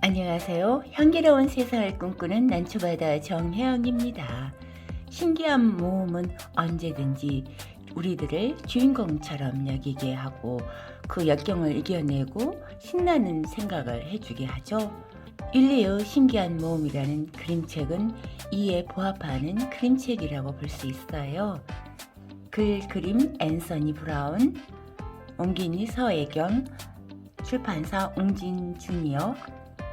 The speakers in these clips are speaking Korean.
안녕하세요. 향기로운 세상을 꿈꾸는 난초바다 정혜영입니다. 신기한 모험은 언제든지 우리들을 주인공처럼 여기게 하고 그 역경을 이겨내고 신나는 생각을 해주게 하죠. 윌리의 신기한 모험이라는 그림책은 이에 부합하는 그림책이라고 볼 수 있어요. 그림 앤서니 브라운, 옮기니 서애경, 출판사 웅진 주니어,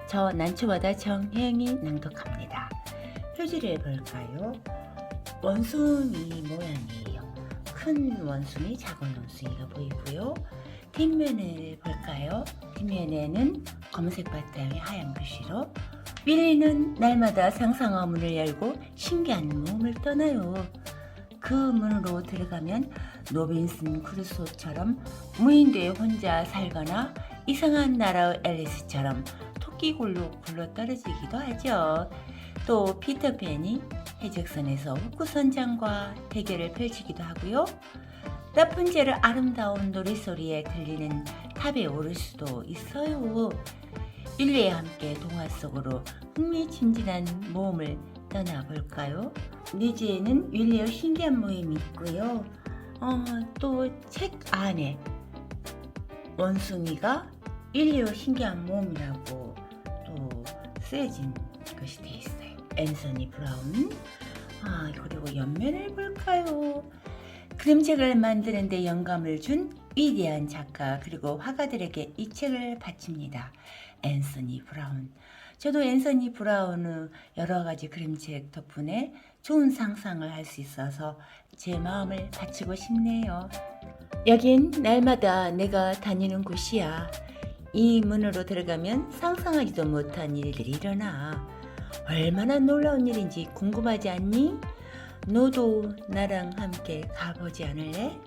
저 난초바다 정혜영이 낭독합니다. 표지를 볼까요? 원숭이 모양이에요. 큰 원숭이, 작은 원숭이가 보이고요. 뒷면을 볼까요? 뒷면에는 검은색 바탕에 하얀 글씨로 윌리는 날마다 상상의 문을 열고 신기한 모험을 떠나요. 그 문으로 들어가면 로빈슨 크루소처럼 무인도에 혼자 살거나 이상한 나라의 앨리스처럼 토끼굴로 굴러 떨어지기도 하죠. 또 피터팬이 해적선에서 후쿠선장과 대결을 펼치기도 하고요. 라푼젤의 아름다운 노랫소리에 들리는 탑에 오를 수도 있어요. 윌리와 함께 동화 속으로 흥미진진한 모험을 떠나볼까요? 내지에는 윌리의 신기한 모임이 있고요. 또 책 안에 원숭이가 윌리의 신기한 모험이라고 또 쓰여진 것이 되어 있어요. 앤서니 브라운. 그리고 옆면을 볼까요? 그림책을 만드는 데 영감을 준 위대한 작가 그리고 화가들에게 이 책을 바칩니다. 앤서니 브라운. 저도 앤서니 브라운의 여러 가지 그림책 덕분에 좋은 상상을 할 수 있어서 제 마음을 바치고 싶네요. 여긴 날마다 내가 다니는 곳이야. 이 문으로 들어가면 상상하지도 못한 일들이 일어나. 얼마나 놀라운 일인지 궁금하지 않니? 너도 나랑 함께 가보지 않을래?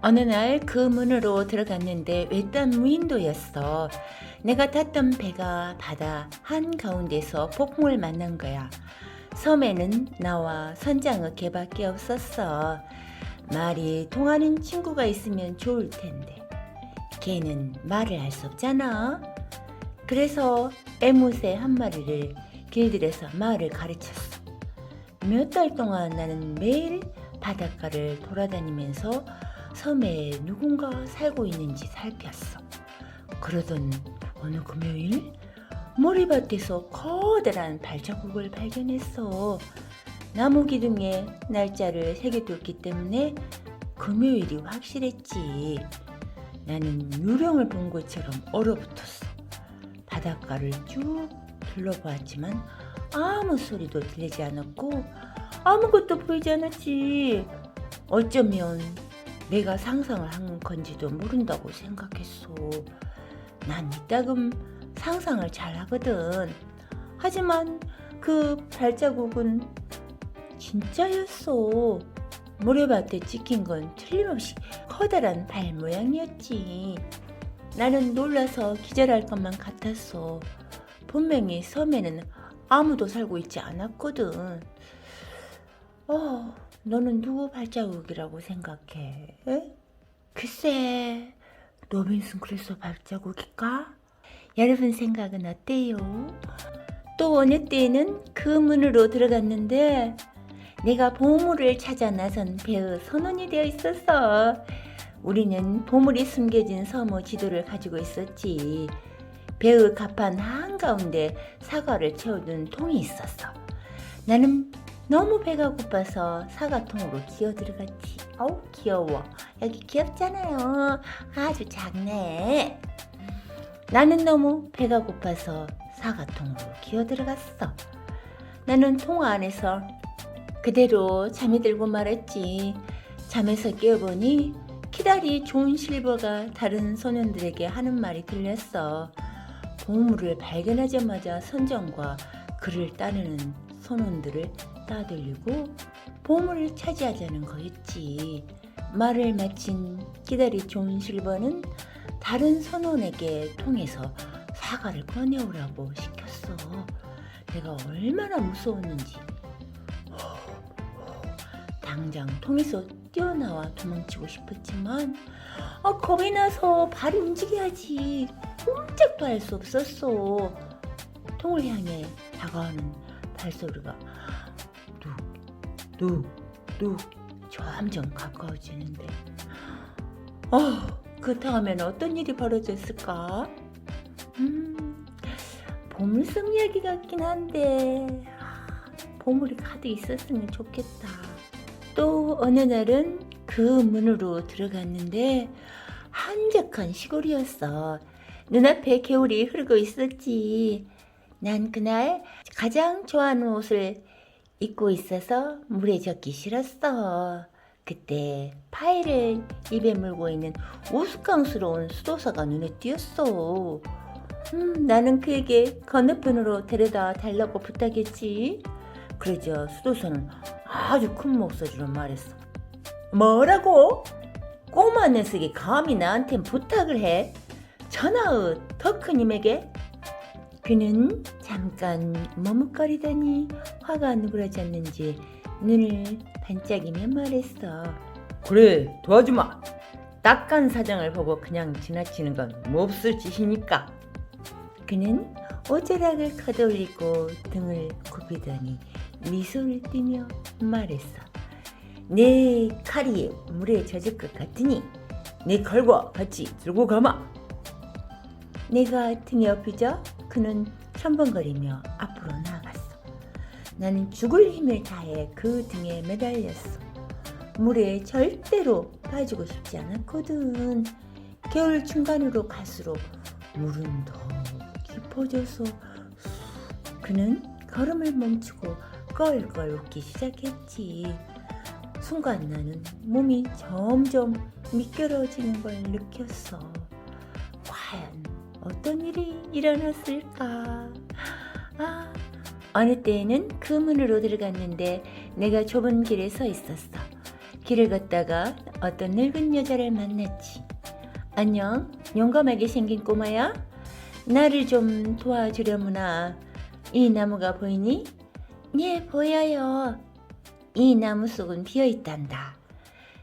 어느 날 그 문으로 들어갔는데 외딴 무인도였어. 내가 탔던 배가 바다 한가운데서 폭풍을 만난 거야. 섬에는 나와 선장의 개밖에 없었어. 말이 통하는 친구가 있으면 좋을 텐데 걔는 말을 할 수 없잖아. 그래서 에무새 한 마리를 길들여서 말을 가르쳤어. 몇 달 동안 나는 매일 바닷가를 돌아다니면서 섬에 누군가 살고 있는지 살폈어. 그러던 어느 금요일 머리밭에서 커다란 발자국을 발견했어. 나무 기둥에 날짜를 새겨뒀기 때문에 금요일이 확실했지. 나는 유령을 본 것처럼 얼어붙었어. 바닷가를 쭉 둘러보았지만 아무 소리도 들리지 않았고 아무것도 보이지 않았지. 어쩌면 내가 상상을 한 건지도 모른다고 생각했어. 난 이따금 상상을 잘하거든. 하지만 그 발자국은 진짜였어. 모래밭에 찍힌 건 틀림없이 커다란 발 모양이었지. 나는 놀라서 기절할 것만 같았어. 분명히 섬에는 아무도 살고 있지 않았거든. 너는 누구 발자국이라고 생각해? 글쎄, 로빈슨 크루소 발자국일까? 여러분 생각은 어때요? 또 어느 때에는 그 문으로 들어갔는데 내가 보물을 찾아 나선 배의 선원이 되어 있었어. 우리는 보물이 숨겨진 섬의 지도를 가지고 있었지. 배의 갑판 한가운데 사과를 채워둔 통이 있었어. 나는 너무 배가 고파서 사과통으로 기어 들어갔지. 어우 귀여워. 여기 귀엽잖아요. 아주 작네. 나는 너무 배가 고파서 사과통으로 기어 들어갔어. 나는 통 안에서 그대로 잠이 들고 말았지. 잠에서 깨어보니 키다리 존 실버가 다른 소년들에게 하는 말이 들렸어. 보물을 발견하자마자 선장과 그를 따르는 선원들을 따돌리고 보물을 차지하자는 거였지. 말을 마친 키다리 존 실버는 다른 선원에게 통해서 사과를 꺼내오라고 시켰어. 내가 얼마나 무서웠는지. 당장 통에서 뛰어나와 도망치고 싶었지만 겁이 나서 발이 움직여야지 꼼짝도 할 수 없었어. 통을 향해 다가오는 발소리가 뚝뚝뚝 점점 가까워지는데 그 다음엔 어떤 일이 벌어졌을까? 보물섬 이야기 같긴 한데 보물이 가득 있었으면 좋겠다. 또 어느 날은 그 문으로 들어갔는데 한적한 시골이었어. 눈앞에 겨울이 흐르고 있었지. 난 그날 가장 좋아하는 옷을 입고 있어서 물에 젖기 싫었어. 그때 파이를 입에 물고 있는 우스꽝스러운 수도사가 눈에 띄었어. 나는 그에게 건너편으로 데려다 달라고 부탁했지. 그러자 수도사는 아주 큰 목소리로 말했어. 뭐라고? 꼬마 녀석이 감히 나한텐 부탁을 해? 전하의 더 큰 힘에게? 그는 잠깐 머뭇거리더니 화가 누그러졌는지 눈을 반짝이며 말했어. 그래, 도와주마. 딱한 사정을 보고 그냥 지나치는 건 몹쓸 짓이니까. 그는 옷자락을 걷어올리고 등을 굽히더니 미소를 띠며 말했어. 내 칼이 물에 젖을 것 같으니 내 칼과 같이 들고 가마. 내가 등에 업히자 그는 첨벙거리며 앞으로 나아갔어. 나는 죽을 힘을 다해 그 등에 매달렸어. 물에 절대로 빠지고 싶지 않았거든. 겨울 중간으로 갈수록 물은 더 깊어져서 그는 걸음을 멈추고 껄껄 웃기 시작했지. 순간 나는 몸이 점점 미끄러지는 걸 느꼈어. 과연 어떤 일이 일어났을까? 어느 때에는 그 문으로 들어갔는데 내가 좁은 길에 서 있었어. 길을 걷다가 어떤 늙은 여자를 만났지. 안녕, 용감하게 생긴 꼬마야. 나를 좀 도와주려무나. 이 나무가 보이니? 네, 보여요. 이 나무 속은 비어있단다.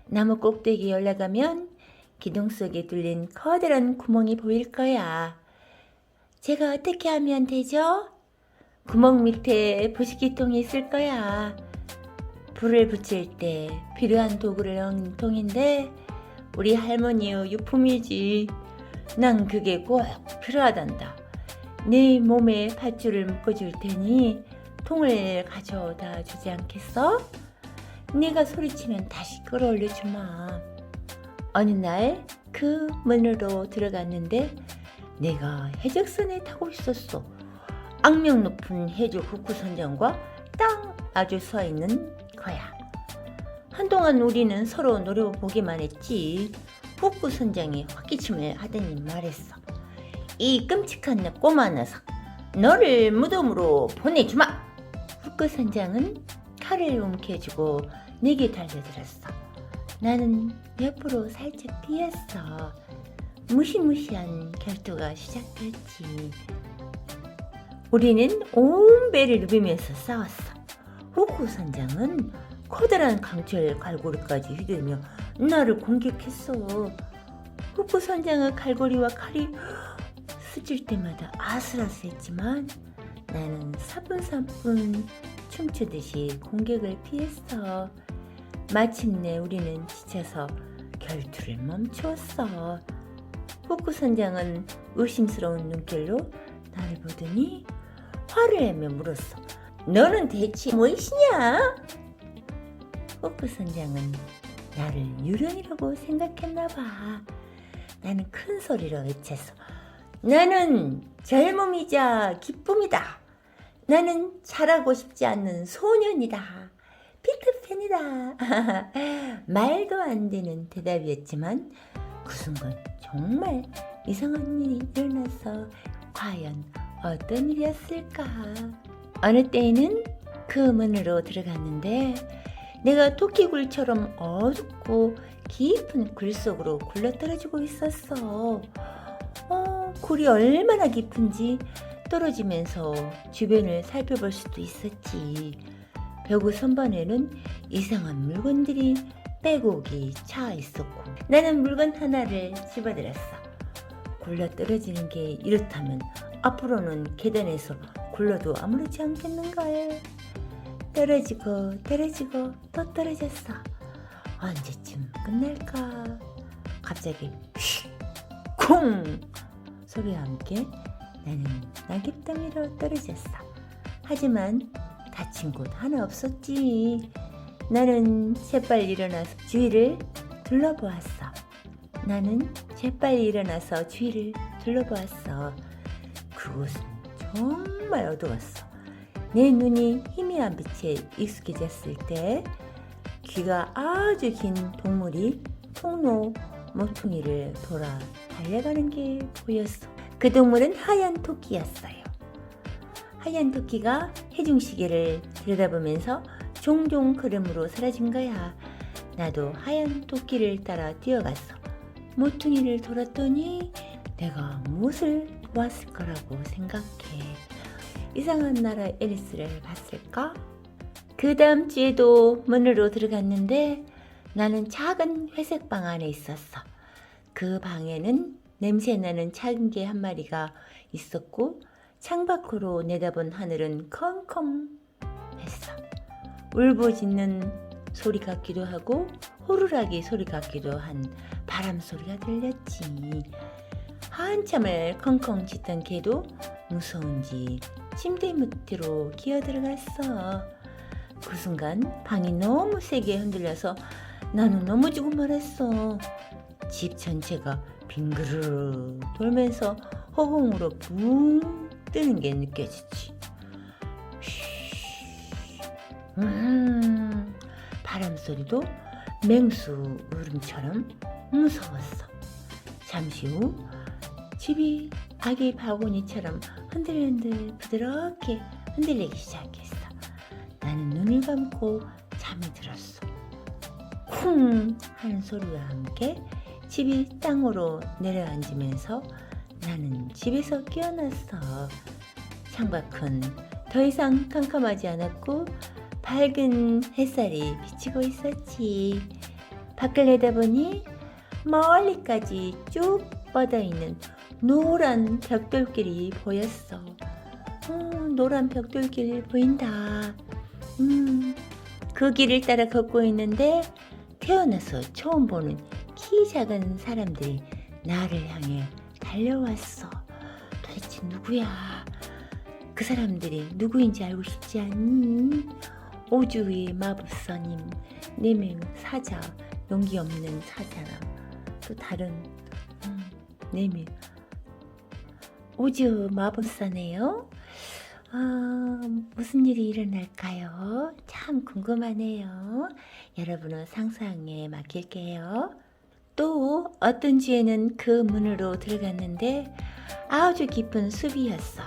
나무 꼭대기에 올라가면 기둥 속에 뚫린 커다란 구멍이 보일 거야. 제가 어떻게 하면 되죠? 구멍 밑에 부식기통이 있을 거야. 불을 붙일 때 필요한 도구를 넣은 통인데 우리 할머니의 유품이지. 난 그게 꼭 필요하단다. 네 몸에 밧줄을 묶어줄 테니 통을 가져다 주지 않겠어? 네가 소리치면 다시 끌어올려주마. 어느 날 그 문으로 들어갔는데 내가 해적선에 타고 있었어. 악명 높은 해적 후쿠 선장과 딱 아주 서 있는 거야. 한동안 우리는 서로 노려보기만 했지. 후쿠 선장이 헛기침을 하더니 말했어. 이 끔찍한 꼬마 녀석, 너를 무덤으로 보내주마. 후쿠 선장은 칼을 움켜쥐고 내게 달려들었어. 나는 옆으로 살짝 피했어. 무시무시한 결투가 시작됐지. 우리는 온 배를 누비면서 싸웠어. 후쿠 선장은 커다란 강철 갈고리까지 휘두르며 나를 공격했어. 후쿠 선장의 갈고리와 칼이 스칠 때마다 아슬아슬했지만 나는 사뿐사뿐 춤추듯이 공격을 피했어. 마침내 우리는 지쳐서 결투를 멈추었어. 후쿠 선장은 의심스러운 눈길로 나를 보더니 화를 내며 물었어. 너는 대체 무엇이냐? 후쿠 선장은 나를 유령이라고 생각했나 봐. 나는 큰 소리로 외쳤어. 나는 젊음이자 기쁨이다. 나는 자라고 싶지 않는 소년이다. 피터팬이다. 말도 안 되는 대답이었지만 그 순간 정말 이상한 일이 일어나서 과연 어떤 일이었을까? 어느 때에는 그 문으로 들어갔는데 내가 토끼굴처럼 어둡고 깊은 굴 속으로 굴러떨어지고 있었어. 굴이 얼마나 깊은지 떨어지면서 주변을 살펴볼 수도 있었지. 벽의 선반에는 이상한 물건들이 빼곡히 차 있었고 나는 물건 하나를 집어들었어. 굴러 떨어지는 게 이렇다면 앞으로는 계단에서 굴러도 아무렇지 않겠는걸. 떨어지고 떨어지고 또 떨어졌어. 언제쯤 끝날까? 갑자기 쿵 소리와 함께 나는 낙엽덩이로 떨어졌어. 하지만 다친 곳 하나 없었지. 나는 재빨리 일어나서 주위를 둘러보았어. 그곳은 정말 어두웠어. 내 눈이 희미한 빛에 익숙해졌을 때 귀가 아주 긴 동물이 통로 모퉁이를 돌아 달려가는 게 보였어. 그 동물은 하얀 토끼였어요. 하얀 토끼가 해중시계를 들여다보면서 종종 걸음으로 사라진 거야. 나도 하얀 토끼를 따라 뛰어갔어. 모퉁이를 돌았더니 내가 무엇을 보았을 거라고 생각해. 이상한 나라 앨리스를 봤을까? 그 다음 주에도 문으로 들어갔는데 나는 작은 회색 방 안에 있었어. 그 방에는 냄새나는 작은 개 한 마리가 있었고 창밖으로 내다본 하늘은 컴컴했어. 울부짖는 소리 같기도 하고 호루라기 소리 같기도 한 바람 소리가 들렸지. 한참을 컹컹 짖던 개도 무서운지 침대 밑으로 기어들어갔어. 그 순간 방이 너무 세게 흔들려서 나는 넘어지고 말았어. 집 전체가 빙그르르 돌면서 허공으로 붕 뜨는 게 느껴지지. 바람 소리도 맹수 울음처럼 무서웠어. 잠시 후 집이 아기 바구니처럼 흔들흔들 부드럽게 흔들리기 시작했어. 나는 눈을 감고 잠이 들었어. 쿵 하는 소리와 함께 집이 땅으로 내려앉으면서 나는 집에서 깨어났어. 창밖은 더 이상 캄캄하지 않았고 밝은 햇살이 비치고 있었지. 밖을 내다보니 멀리까지 쭉 뻗어있는 노란 벽돌길이 보였어. 노란 벽돌길 보인다. 그 길을 따라 걷고 있는데 태어나서 처음 보는 키 작은 사람들이 나를 향해 달려왔어. 도대체 누구야? 그 사람들이 누구인지 알고 싶지 않니? 오주의 마법사님, 4명 사자, 용기 없는 사자랑 또 다른 4명. 오주 마법사네요. 무슨 일이 일어날까요? 참 궁금하네요. 여러분의 상상에 맡길게요. 또 어떤 주에는 그 문으로 들어갔는데 아주 깊은 숲이었어.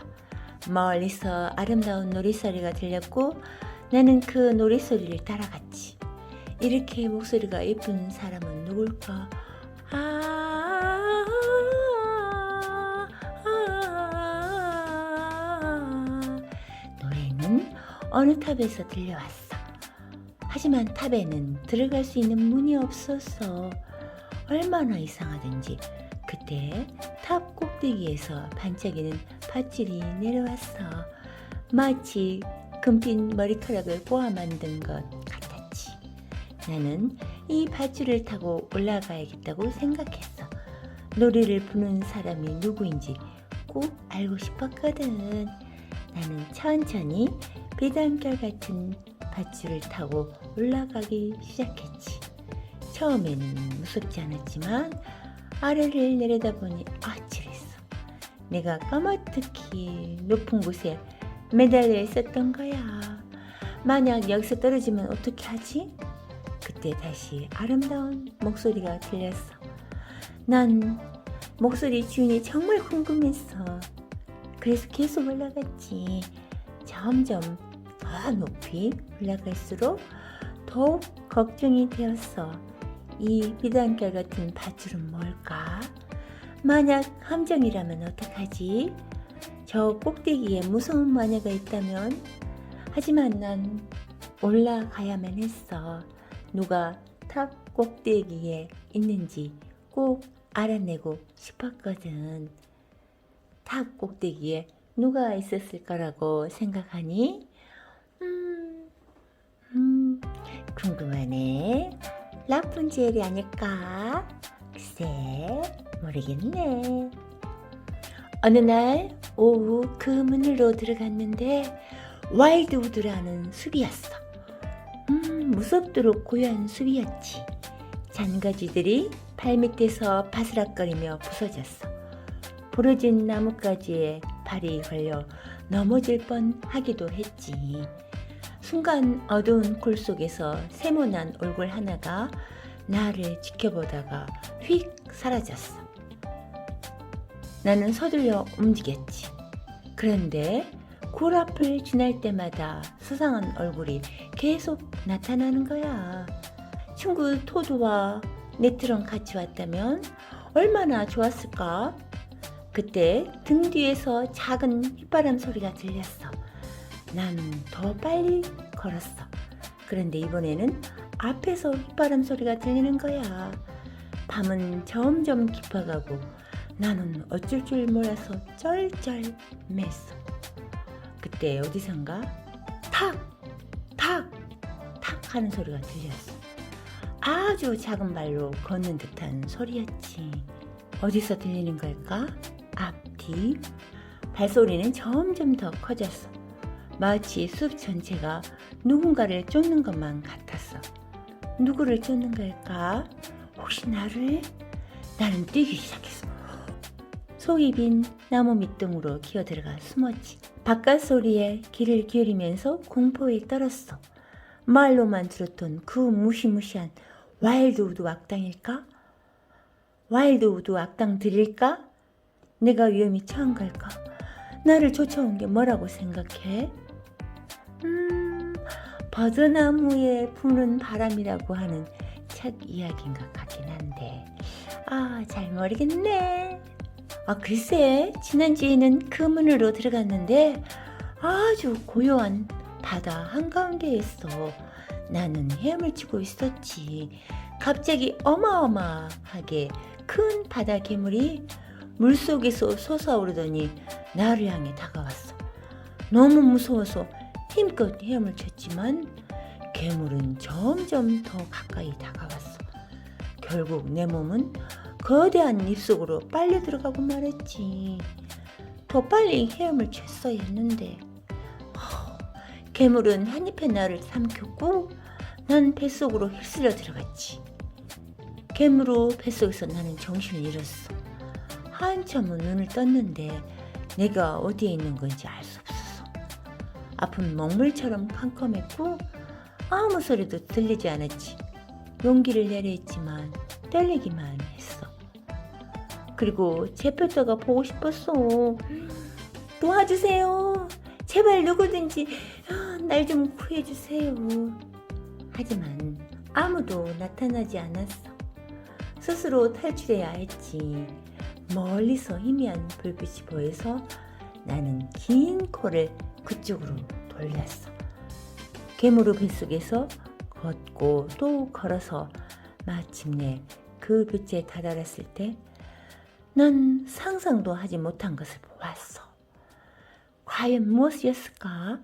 멀리서 아름다운 노랫소리가 들렸고 나는 그 노랫소리를 따라갔지. 이렇게 목소리가 예쁜 사람은 누굴까? 노래는 어느 탑에서 들려왔어. 하지만 탑에는 들어갈 수 있는 문이 없었어. 얼마나 이상하든지 그때 탑 꼭대기에서 반짝이는 밧줄이 내려왔어. 마치 금빛 머리카락을 꼬아 만든 것 같았지. 나는 이 밧줄을 타고 올라가야겠다고 생각했어. 노래를 부르는 사람이 누구인지 꼭 알고 싶었거든. 나는 천천히 비단결 같은 밧줄을 타고 올라가기 시작했지. 처음에는 무섭지 않았지만 아래를 내려다보니 아찔했어. 내가 까마득히 높은 곳에 매달려 있었던 거야. 만약 여기서 떨어지면 어떻게 하지? 그때 다시 아름다운 목소리가 들렸어. 난 목소리 주인이 정말 궁금했어. 그래서 계속 올라갔지. 점점 더 높이 올라갈수록 더욱 걱정이 되었어. 이 비단결 같은 밧줄은 뭘까? 만약 함정이라면 어떡하지? 저 꼭대기에 무서운 마녀가 있다면? 하지만 난 올라가야만 했어. 누가 탑 꼭대기에 있는지 꼭 알아내고 싶었거든. 탑 꼭대기에 누가 있었을 거라고 생각하니? 궁금하네. 라푼젤이 아닐까? 글쎄, 모르겠네. 어느 날 오후 그 문으로 들어갔는데 와일드우드라는 숲이었어. 무섭도록 고요한 숲이었지. 잔가지들이 발밑에서 바스락거리며 부서졌어. 부러진 나뭇가지에 발이 걸려 넘어질 뻔하기도 했지. 순간 어두운 골 속에서 세모난 얼굴 하나가 나를 지켜보다가 휙 사라졌어. 나는 서둘러 움직였지. 그런데 골 앞을 지날 때마다 수상한 얼굴이 계속 나타나는 거야. 친구 토드와 네트랑 같이 왔다면 얼마나 좋았을까? 그때 등 뒤에서 작은 휘바람 소리가 들렸어. 난 더 빨리 걸었어. 그런데 이번에는 앞에서 휘바람 소리가 들리는 거야. 밤은 점점 깊어가고 나는 어쩔 줄 몰라서 쩔쩔맸어. 그때 어디선가 탁! 탁! 탁 하는 소리가 들렸어. 아주 작은 발로 걷는 듯한 소리였지. 어디서 들리는 걸까? 앞, 뒤. 발소리는 점점 더 커졌어. 마치 숲 전체가 누군가를 쫓는 것만 같았어. 누구를 쫓는 걸까? 혹시 나를? 나는 뛰기 시작했어. 속이 빈 나무 밑둥으로 기어들어가 숨었지. 바깥 소리에 귀를 기울이면서 공포에 떨었어. 말로만 들었던 그 무시무시한 와일드우드 악당일까? 와일드우드 악당들일까? 내가 위험이 처한 걸까? 나를 쫓아온 게 뭐라고 생각해? 버드나무에 부는 바람이라고 하는 책 이야기인 것 같긴 한데 잘 모르겠네. 글쎄, 지난주에는 그 문으로 들어갔는데 아주 고요한 바다 한가운데에서 나는 헤엄을 치고 있었지. 갑자기 어마어마하게 큰 바다 괴물이 물속에서 솟아오르더니 나를 향해 다가왔어. 너무 무서워서 힘껏 헤엄을 쳤지만 괴물은 점점 더 가까이 다가왔어. 결국 내 몸은 거대한 입속으로 빨려 들어가고 말았지. 더 빨리 헤엄을 쳤어야 했는데 괴물은 한 입에 나를 삼켰고 난 뱃속으로 휩쓸려 들어갔지. 괴물로 뱃속에서 나는 정신을 잃었어. 한참은 눈을 떴는데 내가 어디에 있는 건지 알 수 없었어. 앞은 먹물처럼 캄캄했고 아무 소리도 들리지 않았지. 용기를 내려 했지만 떨리기만 했어. 그리고 제페터가 보고 싶었어. 도와주세요. 제발 누구든지 날 좀 구해주세요. 하지만 아무도 나타나지 않았어. 스스로 탈출해야 했지. 멀리서 희미한 불빛이 보여서 나는 긴 코를 그쪽으로 돌렸어. 괴물 뱃속에서 걷고 또 걸어서 마침내 그 빛에 다다랐을 때 난 상상도 하지 못한 것을 보았어. 과연 무엇이었을까?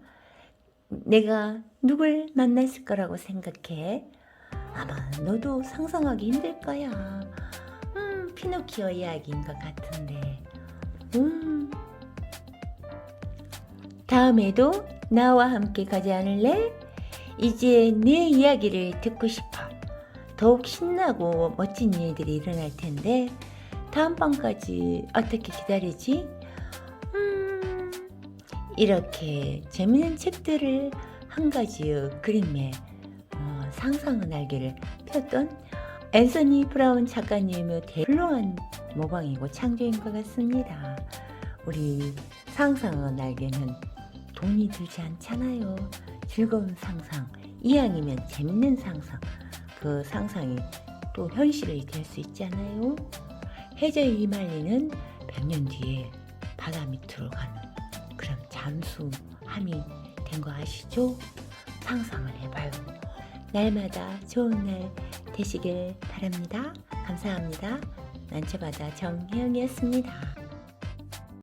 내가 누굴 만났을 거라고 생각해? 아마 너도 상상하기 힘들 거야. 피노키오 이야기인 것 같은데. 다음에도 나와 함께 가지 않을래? 이제 내 이야기를 듣고 싶어. 더욱 신나고 멋진 일들이 일어날 텐데 다음 밤까지 어떻게 기다리지? 이렇게 재미있는 책들을 한 가지의 그림에 상상의 날개를 폈던 앤서니 브라운 작가님의 훌륭한 모방이고 창조인 것 같습니다. 우리 상상의 날개는 돈이 들지 않잖아요. 즐거운 상상, 이왕이면 재밌는 상상, 그 상상이 또 현실이 될 수 있잖아요. 해저에 휘말리는 100년 뒤에 바다 밑으로 가는 그런 잠수함이 된 거 아시죠? 상상을 해봐요. 날마다 좋은 날 되시길 바랍니다. 감사합니다. 난초바다 정혜영이었습니다.